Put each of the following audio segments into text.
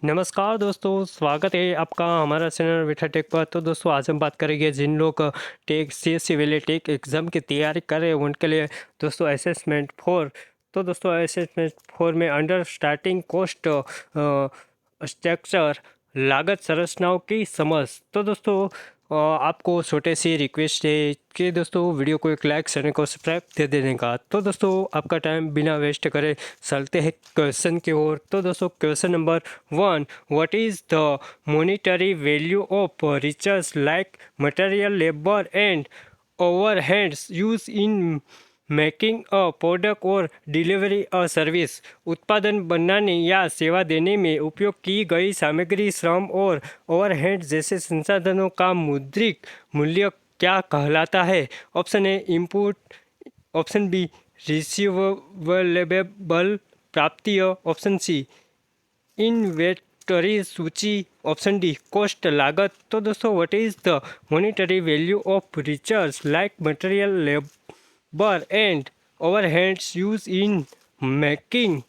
नमस्कार दोस्तों, स्वागत है आपका हमारा चैनल विठा टेक पर। तो दोस्तों आज हम बात करेंगे जिन लोग टेक सीएससी वाले टेक एग्ज़ाम की तैयारी कर रहे हैं उनके लिए दोस्तों असेसमेंट 4। तो दोस्तों असेसमेंट 4 में अंडर स्टार्टिंग कॉस्ट स्ट्रक्चर लागत संरचनाओं की समझ। तो दोस्तों आपको छोटे सी रिक्वेस्ट है कि दोस्तों वीडियो को एक लाइक चैनल को सब्सक्राइब दे देने का। तो दोस्तों आपका टाइम बिना वेस्ट करे चलते हैं क्वेश्चन की ओर। तो दोस्तों question number 1, what is the monetary value of research like material labour and overheads use in making a product और डिलीवरी अ सर्विस। उत्पादन बनाने या सेवा देने में उपयोग की गई सामग्री, श्रम और ओवरहेड जैसे संसाधनों का मौद्रिक मूल्य क्या कहलाता है? Option A input, option B receivable प्राप्तिय, ऑप्शन सी इन्वेंटरी सूची, ऑप्शन डी कॉस्ट लागत। तो दोस्तों what is the monetary value of research like material labour and overheads use in making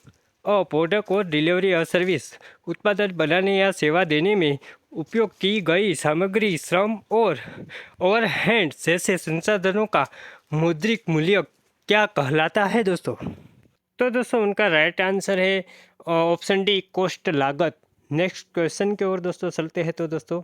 a product और डिलीवरी अ सर्विस। उत्पादन बनाने या सेवा देने में उपयोग की गई सामग्री, श्रम और ओवरहेड जैसे संसाधनों का मौद्रिक मूल्य क्या कहलाता है दोस्तों? तो दोस्तों उनका राइट आंसर है ऑप्शन डी कॉस्ट लागत। नेक्स्ट क्वेश्चन की ओर दोस्तों चलते हैं। तो दोस्तों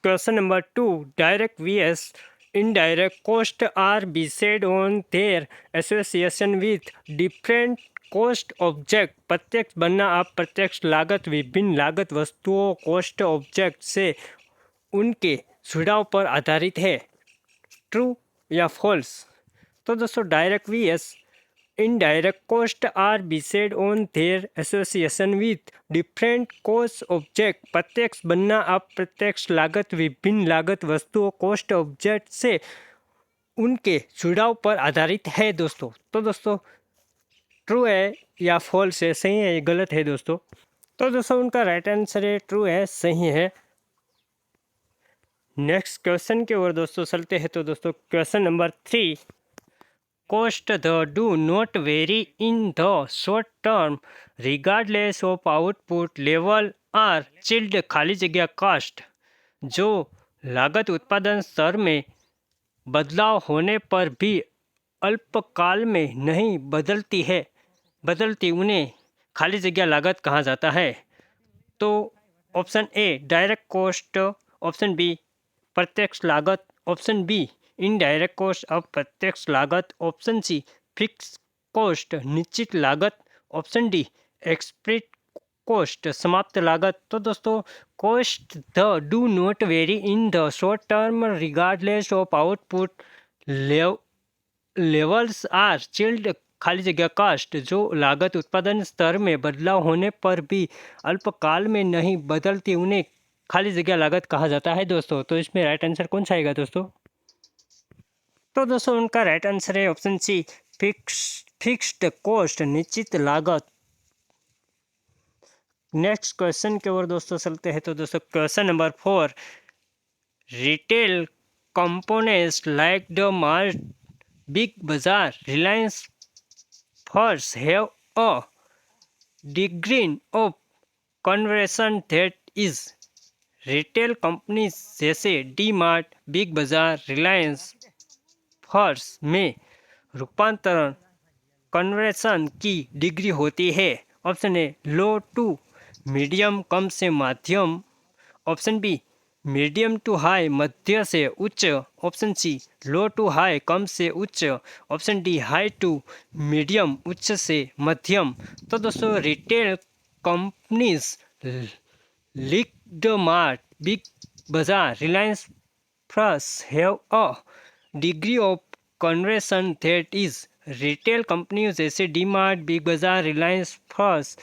question number 2, direct vs indirect cost are based on their association with different cost object. प्रत्यक्ष बनना अप्रत्यक्ष लागत विभिन्न लागत वस्तुओं कॉस्ट ऑब्जेक्ट से उनके जुड़ाव पर आधारित है। ट्रू या फॉल्स? तो दोस्तों direct vs indirect cost are based on their association with different cost object. प्रत्यक्ष बनना अप्रत्यक्ष लागत विभिन्न लागत वस्तुओं कॉस्ट ऑब्जेक्ट से उनके जुड़ाव पर आधारित है दोस्तों। तो दोस्तों ट्रू है या फॉल्स है, सही है या गलत है दोस्तों? तो दोस्तों उनका राइट आंसर है ट्रू है, सही है। नेक्स्ट क्वेश्चन की ओर दोस्तों चलते हैं। तो दोस्तों question number 3, cost do not vary in the short term regardless of output level are chilled खाली जगह कास्ट। जो लागत उत्पादन स्तर में बदलाव होने पर भी अल्पकाल में नहीं बदलती उन्हें खाली जगह लागत कहा जाता है। तो option A direct cost, option B प्रत्यक्ष लागत, ऑप्शन बी इनडायरेक्ट कॉस्ट अप्रत्यक्ष लागत, ऑप्शन सी फिक्स कॉस्ट निश्चित लागत, ऑप्शन डी एक्सप्रेट कॉस्ट समाप्त लागत। तो दोस्तों cost the do not vary in the short term regardless of output levels are called खाली जगह कास्ट। जो लागत उत्पादन स्तर में बदलाव होने पर भी अल्पकाल में नहीं बदलती उन्हें खाली जगह लागत कहा जाता है दोस्तों। तो इसमें राइट आंसर कौन सा आएगा दोस्तों? तो दोस्तों उनका राइट आंसर है ऑप्शन सी फिक्स्ड कॉस्ट निश्चित लागत। नेक्स्ट क्वेश्चन की ओर दोस्तों चलते हैं। तो दोस्तों question number 4, retail components like the Mart, Big Bazaar, Reliance first have a degree of conversion that is. Retail company जैसे D Mart, Big Bazaar, Reliance first में रूपांतरण कन्वर्शन की डिग्री होती है। Option A low to medium कम से माध्यम, option B medium to high मध्य से उच्च, option C low to high कम से उच्च, option D high to medium उच्च से मध्यम। तो दोस्तों retail companies like the Mart, Big Bazaar, Reliance fresh have a degree of conversion that is. रिटेल कंपनियों जैसे D Mart, Big Bazaar, Reliance first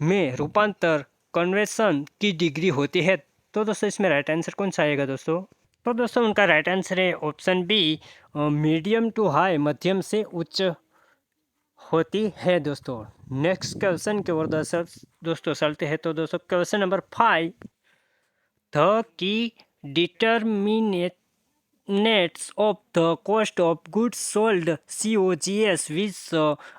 में रूपांतर कन्वर्शन की डिग्री होती है। तो दोस्तों इसमें राइट आंसर कौन सा आएगा दोस्तों? तो दोस्तों उनका राइट आंसर है option B medium to high मध्यम से उच्च होती है दोस्तों। नेक्स्ट क्वेश्चन की ओर दोस्तों चलते हैं। तो दोस्तों question number 5, the key determinate components of the cost of goods sold COGS which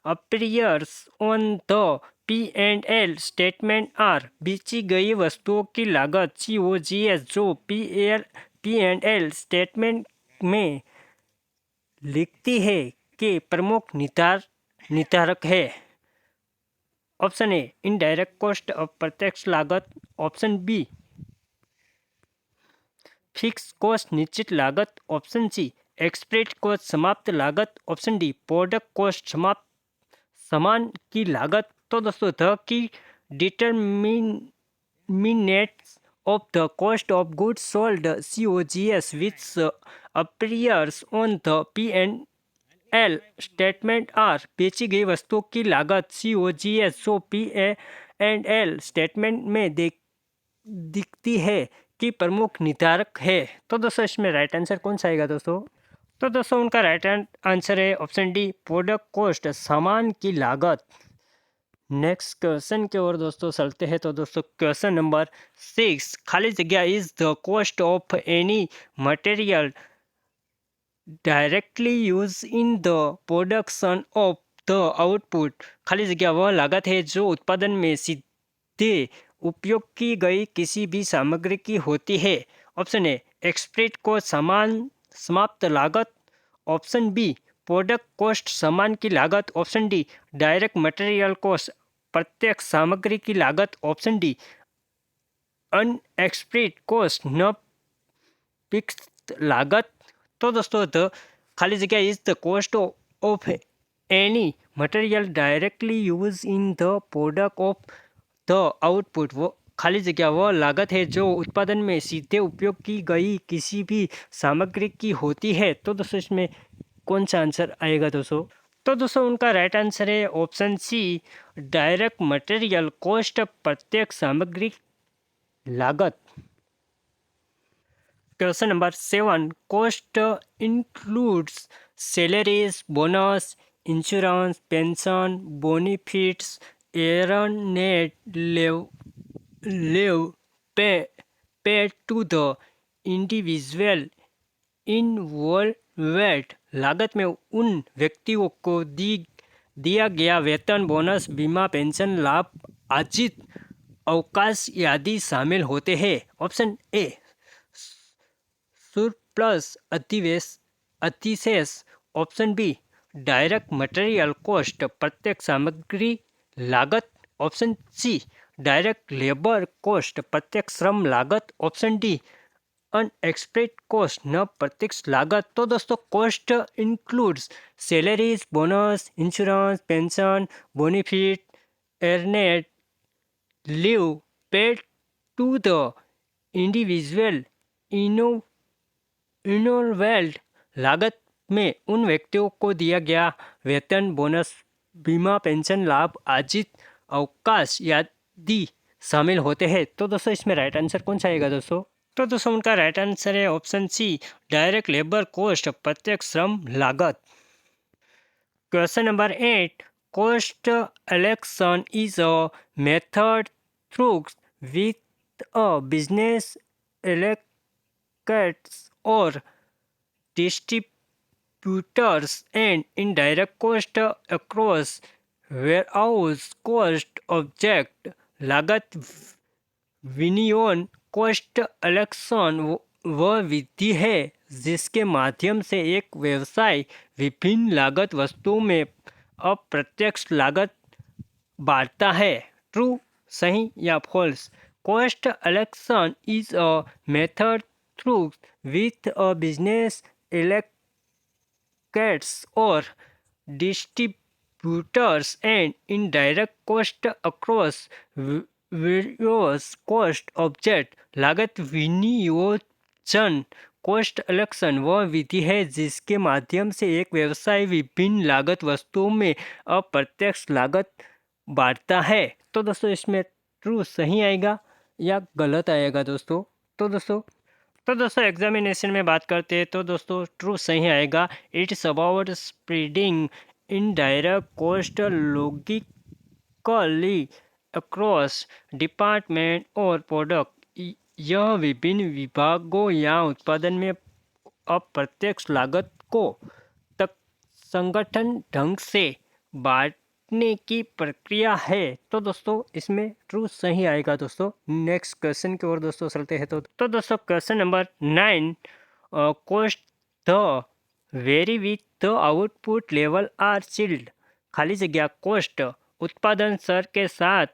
appears on the P&L statement are बेची गई वस्तुओं की लागत COGS जो P&L स्टेटमेंट में लिखती है के प्रमुख निर्धारक है। ऑप्शन ए इनडायरेक्ट कॉस्ट अप्रत्यक्ष लागत, ऑप्शन बी फिक्स कॉस्ट निश्चित लागत, ऑप्शन सी एक्सप्रेस कॉस्ट समाप्त लागत, ऑप्शन डी प्रोडक्ट कॉस्ट समाप्त सामान की लागत। तो दोस्तों द की determinants of the cost of goods sold COGS which appears on the P&L statement are बेची गई वस्तुओं की लागत COGS जो P&L स्टेटमेंट में दिखती है कि प्रमुख निर्धारक है। तो दोस्तों इसमें राइट आंसर कौन सा आएगा दोस्तों? तो दोस्तों उनका राइट आंसर है ऑप्शन डी प्रोडक्ट कॉस्ट सामान की लागत। नेक्स्ट क्वेश्चन की ओर दोस्तों चलते हैं। तो दोस्तों क्वेश्चन नंबर 6 खाली जगह is the cost of any material directly use in the production of the output. खाली जगह वह लागत है जो उत्पादन में सीधे उपयोग की गई किसी भी सामग्री की होती है। ऑप्शन ए एक्सप्रेस कॉस्ट सामान समाप्त लागत, ऑप्शन बी प्रोडक्ट कॉस्ट सामान की लागत, option D direct material cost प्रत्यक्ष सामग्री की लागत, ऑप्शन डी अनएक्सप्रेस कॉस्ट न फिक्स्ड लागत। तो दोस्तों द खाली जगह is the cost of any material directly use in the product of the output. वो खाली जगह वह लागत है जो उत्पादन में सीधे उपयोग की गई किसी भी सामग्री की होती है। तो दोस्तों इसमें कौन सा आंसर आएगा दोस्तों? तो दोस्तों उनका राइट आंसर है option C direct material cost प्रत्यक्ष सामग्री लागत। Question number 7 cost includes salaries, bonus, insurance, pension, benefits, earned leave paid to the individual involved। लागत में उन व्यक्तियों को दिया गया वेतन, बोनस, बीमा, पेंशन लाभ, आजित अवकाश आदि शामिल होते हैं। ऑप्शन ए surplus अतिशेष, option B direct material cost प्रत्यक्ष सामग्री लागत, option C direct labour cost प्रत्यक्ष श्रम लागत, ऑप्शन डी अनएक्सप्रेस कॉस्ट न प्रत्यक्ष लागत। तो दोस्तों cost includes salaries, bonus, insurance, pension, benefit, earned leave paid to the individual involved. लागत में उन व्यक्तियों को दिया गया वेतन, बोनस, बीमा, पेंशन लाभ, आजित अवकाश आदि शामिल होते हैं। तो दोस्तों इसमें राइट आंसर कौन सा आएगा दोस्तों? तो दोस्तों उनका राइट आंसर है option C direct labour cost प्रत्यक्ष श्रम लागत। Question number 8 cost election is a method through with a business allocates or distributors and indirect cost across warehouse cost object। लागत विनियोजन कॉस्ट एलेक्शन वह विधि है जिसके माध्यम से एक व्यवसाय विभिन्न लागत वस्तुओं में अप्रत्यक्ष लागत बांटता है। ट्रू सही या false? Cost election is a method through with a business allocates और distributors and indirect cost across various cost object. लागत विनियोजन कॉस्ट एलेक्शन वह विधि है जिसके माध्यम से एक व्यवसाय विभिन्न लागत वस्तुओं में अप्रत्यक्ष लागत बांटता है। तो दोस्तों इसमें ट्रू सही आएगा या गलत आएगा दोस्तों? तो दोस्तों एग्जामिनेशन में बात करते हैं तो दोस्तों ट्रू सही आएगा। It's about spreading indirect cost logically across department और प्रोडक्ट। यह विभिन्न विभागों या उत्पादन में अप्रत्यक्ष लागत को तक संगठन ढंग से बांटने की प्रक्रिया है। तो दोस्तों इसमें ट्रू सही आएगा दोस्तों। नेक्स्ट क्वेश्चन की ओर दोस्तों चलते हैं। तो दोस्तों question number 9, cost the vary with the output level are called. खाली जगह कॉस्ट उत्पादन स्तर के साथ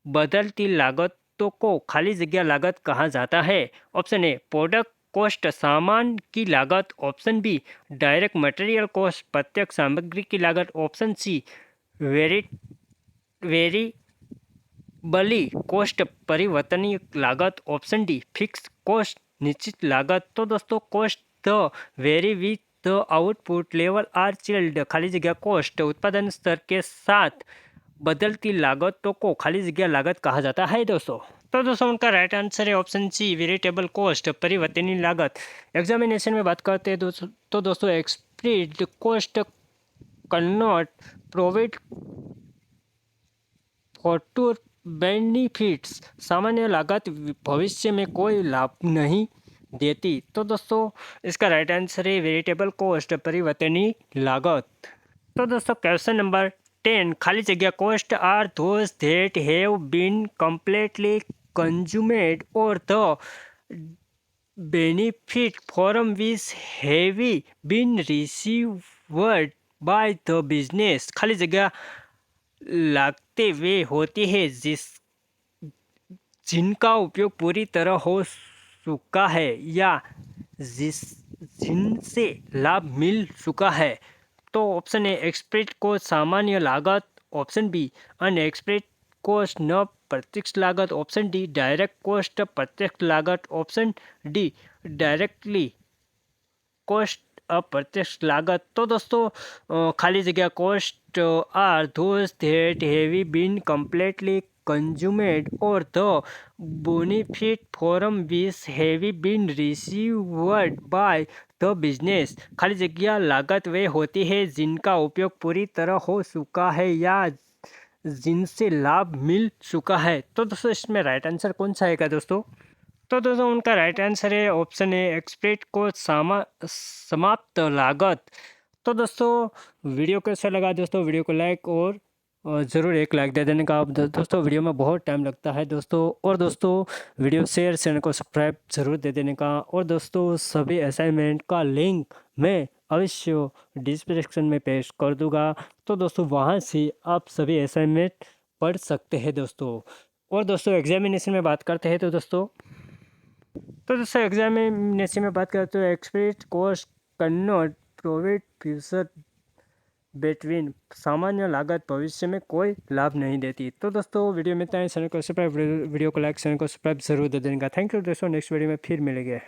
बदलती लागतों को खाली जगह लागत कहा जाता है। ऑप्शन ए प्रोडक्ट कॉस्ट सामान की लागत, option B direct material cost प्रत्यक्ष सामग्री की लागत, ऑप्शन सी वेरिएबली कॉस्ट परिवर्तनीय लागत, ऑप्शन डी फिक्स कॉस्ट निश्चित लागत। तो दोस्तों cost the vary with the output level are called खाली जगह कॉस्ट उत्पादन स्तर के साथ बदलती लागतों को खाली जगह लागत कहा जाता है दोस्तों। तो दोस्तों उनका राइट आंसर है ऑप्शन सी वेरिएबल कॉस्ट परिवर्तनीय लागत। एग्जामिनेशन में बात करते हैं दोस्तों, तो दोस्तों expressed cost Connaught provide future benefits. सामान्य लागत भविष्य में कोई लाभ नहीं देती। तो दोस्तों इसका राइट आंसर है वेरिएबल कॉस्ट परिवर्तनीय लागत। तो दोस्तों क्वेश्चन नंबर 10, खाली जगह cost are those that have been completely consumed और the benefit from which have been received by the business. खाली जगह लागते वे होती है जिनका उपयोग पूरी तरह हो चुका है या जिनसे लाभ मिल चुका है। तो ऑप्शन ए एक्सप्रेस कॉस्ट सामान्य लागत, ऑप्शन बी अनएक्सप्रेस कॉस्ट न प्रत्यक्ष लागत, ऑप्शन डी डायरेक्ट कॉस्ट प्रत्यक्ष लागत, ऑप्शन डी डायरेक्टली कॉस्ट अप्रत्यक्ष लागत। तो दोस्तों खाली जगह cost are those that have been completely consumed और the benefit from which have been received by the business. खाली जगह लागत वे होती है जिनका उपयोग पूरी तरह हो चुका है या जिनसे लाभ मिल चुका है। तो दोस्तों इसमें राइट आंसर कौन सा आएगा दोस्तों? तो दोस्तों उनका राइट आंसर है ऑप्शन ए एक्सप्रेस को समाप्त लागत। तो दोस्तों वीडियो कैसा लगा दोस्तों? वीडियो को लाइक और ज़रूर एक लाइक दे देने का। आप दोस्तों वीडियो में बहुत टाइम लगता है दोस्तों। और दोस्तों वीडियो शेयर चैनल को सब्सक्राइब ज़रूर दे देने का। और दोस्तों सभी असाइनमेंट का लिंक मैं अवश्य डिस्क्रिप्शन में पेश कर दूंगा। तो दोस्तों वहाँ से आप सभी असाइनमेंट पढ़ सकते हैं दोस्तों। और दोस्तों एग्जामिनेशन में बात करते हैं तो दोस्तों एग्जामिनेशन में बात करते हैं express cost Connaught provide future between. सामान्य लागत भविष्य में कोई लाभ नहीं देती। तो दोस्तों वीडियो में इतना ही। चैनल को सब्सक्राइब, वीडियो को लाइक, चैनल को सब्सक्राइब जरूर दे देने का। थैंक यू दोस्तों। नेक्स्ट वीडियो में फिर मिलेंगे।